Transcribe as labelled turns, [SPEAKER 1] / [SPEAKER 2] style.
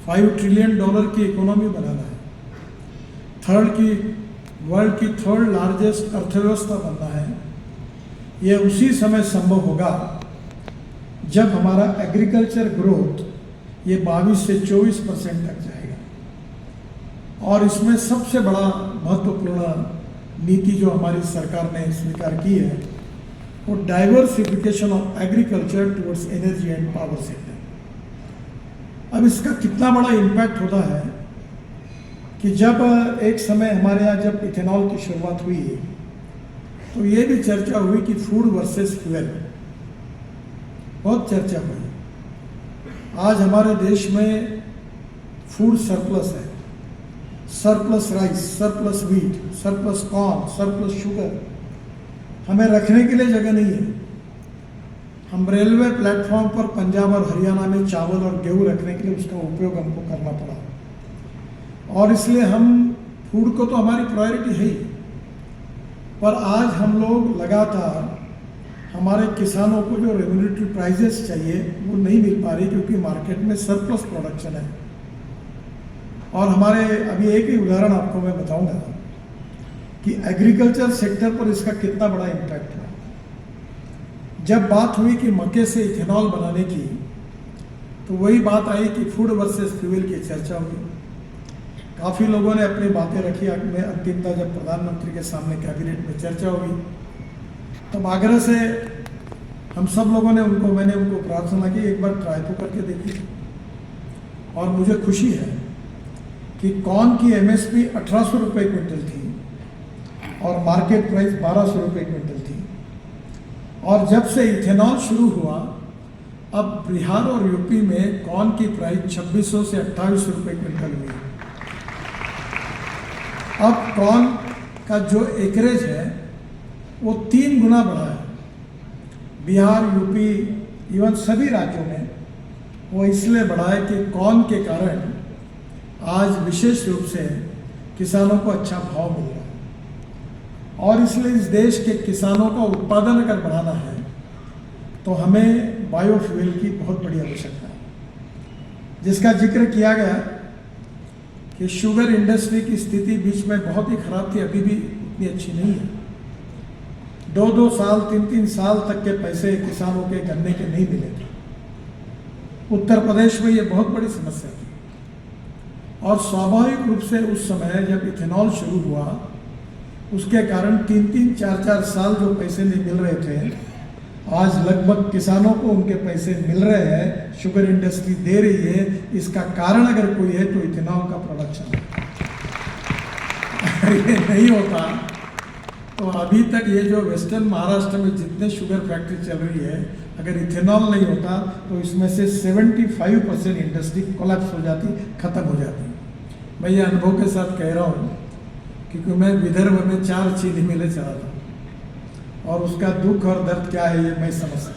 [SPEAKER 1] $5 trillion की economy बनाना है, world की थर्ड लार्जेस्ट अर्थव्यवस्था बनना है। यह उसी समय संभव होगा जब हमारा एग्रीकल्चर ग्रोथ ये 22 से 24% तक जाएगा। और इसमें सबसे बड़ा महत्वपूर्ण नीति जो हमारी सरकार ने स्वीकार की है वो diversification of agriculture towards energy and power sector. अब इसका कितना बड़ा इम्पैक्ट होता है कि जब एक समय हमारे यहाँ जब इथेनॉल की शुरुआत हुई तो ये भी चर्चा हुई कि फूड वर्सेस फ्यूल, बहुत चर्चा हुई। आज हमारे देश में फूड सरप्लस है, surplus rice, surplus wheat, surplus corn, surplus sugar, हमें रखने के लिए जगह नहीं है। हम रेलवे प्लेटफॉर्म पर पंजाब और हरियाणा में चावल और गेहूं रखने के लिए उसका उपयोग हमको करना पड़ा, और इसलिए हम फूड को तो हमारी प्रायोरिटी है ही, पर आज हम लोग लगातार हमारे किसानों को जो रेगुलेटरी प्राइजेस चाहिए वो नहीं मिल पा रही, क्योंकि मार्केट में सरप्लस प्रोडक्शन है। और हमारे अभी एक ही उदाहरण आपको मैं बताऊंगा कि एग्रीकल्चर सेक्टर पर इसका कितना बड़ा इम्पैक्ट है। जब बात हुई कि मक्के से इथेनॉल बनाने की, तो वही बात आई कि फूड वर्सेस फ्यूल की चर्चा हुई। काफ़ी लोगों ने अपनी बातें रखी। में अंतिमता जब प्रधानमंत्री के सामने कैबिनेट में चर्चा हुई तब आग्रह से हम सब लोगों ने मैंने उनको प्रार्थना की एक बार ट्राई तो करके देखी। और मुझे खुशी है कि कॉर्न की MSP 1800 रुपये क्विंटल थी और मार्केट प्राइस 1200 रुपये क्विंटल थी। और जब से इथेनॉल शुरू हुआ अब बिहार और यूपी में कॉर्न की प्राइस 2600 से 2800 रुपये क्विंटल हुई। अब कॉर्न का जो एकरेज है वो 3 गुना बढ़ा है। बिहार, यूपी, इवन सभी राज्यों में वो इसलिए बढ़ा है कि कॉर्न के कारण आज विशेष रूप से किसानों को अच्छा भाव मिल रहा है। और इसलिए इस देश के किसानों का उत्पादन अगर बढ़ाना है तो हमें बायोफ्यूल की बहुत बड़ी आवश्यकता है, जिसका जिक्र किया गया कि शुगर इंडस्ट्री की स्थिति बीच में बहुत ही खराब थी, अभी भी इतनी अच्छी नहीं है। 2-2 साल, 3-3 साल तक के पैसे किसानों के गन्ने के नहीं मिले थे। उत्तर प्रदेश में ये बहुत बड़ी समस्या थी। और स्वाभाविक रूप से उस समय जब इथेनॉल शुरू हुआ उसके कारण 3-3, 4-4 साल जो पैसे नहीं मिल रहे थे, आज लगभग किसानों को उनके पैसे मिल रहे हैं, शुगर इंडस्ट्री दे रही है। इसका कारण अगर कोई है तो इथेनॉल का प्रोडक्शन है। अगर ये नहीं होता तो अभी तक ये जो वेस्टर्न महाराष्ट्र में जितने शुगर फैक्ट्री चल रही है, अगर इथेनॉल नहीं होता तो इसमें से 75% इंडस्ट्री कोलैप्स हो जाती, खत्म हो जाती। मैं ये अनुभव के साथ कह रहा हूँ क्योंकि मैं विदर्भ में 4 चीनी मिलें चला था और उसका दुख और दर्द क्या है ये मैं समझता हूँ।